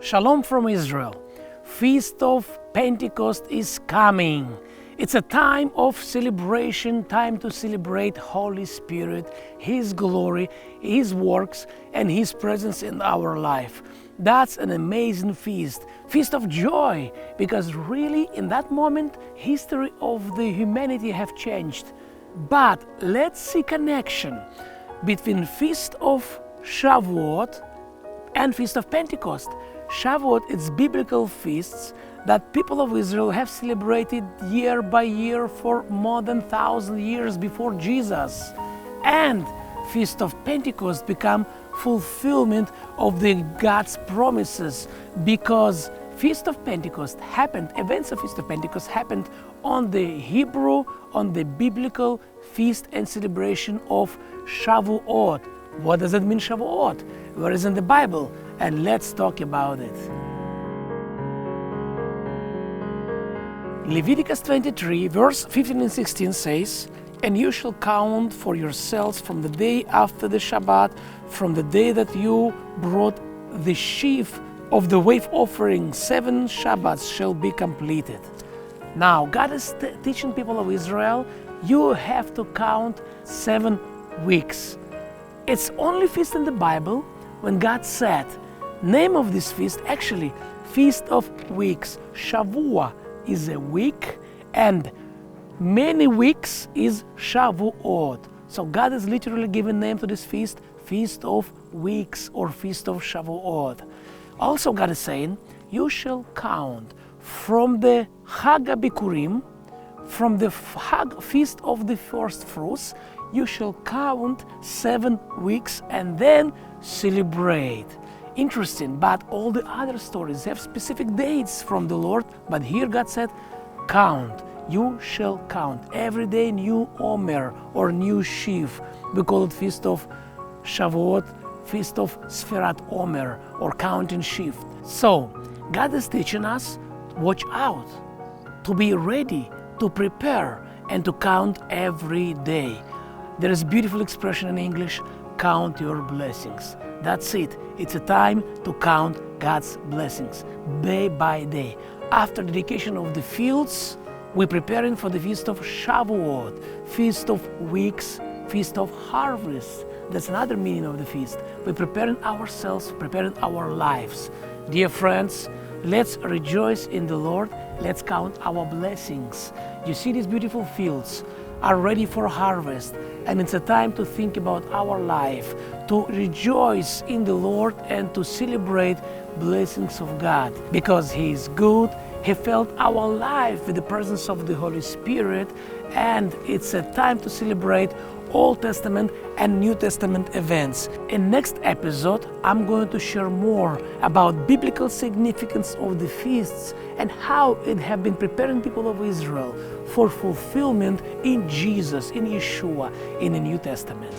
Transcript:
Shalom from Israel. Feast of Pentecost is coming. It's a time of celebration, time to celebrate Holy Spirit, His glory, His works, and His presence in our life. That's an amazing feast of joy, because really in that moment, history of the humanity have changed. But let's see connection between Feast of Shavuot and Feast of Pentecost. Shavuot is biblical feasts that people of Israel have celebrated year by year for more than 1,000 years before Jesus. And Feast of Pentecost become fulfillment of the God's promises, because Feast of Pentecost happened, events of Feast of Pentecost happened on the Hebrew, on the biblical feast and celebration of Shavuot. What does it mean, Shavuot? Where is in the Bible? And let's talk about it. Leviticus 23, verse 15 and 16 says, "And you shall count for yourselves from the day after the Shabbat, from the day that you brought the sheaf of the wave offering, 7 Shabbats shall be completed." Now, God is teaching people of Israel, you have to count 7 weeks. It's only feast in the Bible when God said, name of this feast, actually, Feast of Weeks. Shavuot is a week, and many weeks is Shavuot. So God has literally given name to this feast, Feast of Weeks or Feast of Shavuot. Also God is saying, you shall count from the Chag HaBikurim, from the Feast of the First Fruits, you shall count 7 weeks and then celebrate. Interesting, but all the other stories have specific dates from the Lord, but here God said, count. You shall count. Every day new Omer or new sheaf. We call it Feast of Shavuot, Feast of Sfirat Omer or counting sheaf. So, God is teaching us, watch out, to be ready, to prepare, and to count every day. There is a beautiful expression in English, count your blessings. That's it. It's a time to count God's blessings day by day. After dedication of the fields, we're preparing for the Feast of Shavuot, Feast of Weeks, Feast of Harvest. That's another meaning of the feast. We're preparing ourselves, preparing our lives. Dear friends, let's rejoice in the Lord. Let's count our blessings. You see, these beautiful fields are ready for harvest, and it's a time to think about our life, to rejoice in the Lord and to celebrate blessings of God, because He is good. He filled our life with the presence of the Holy Spirit, and it's a time to celebrate Old Testament and New Testament events. In next episode, I'm going to share more about biblical significance of the feasts and how it have been preparing people of Israel for fulfillment in Jesus, in Yeshua, in the New Testament.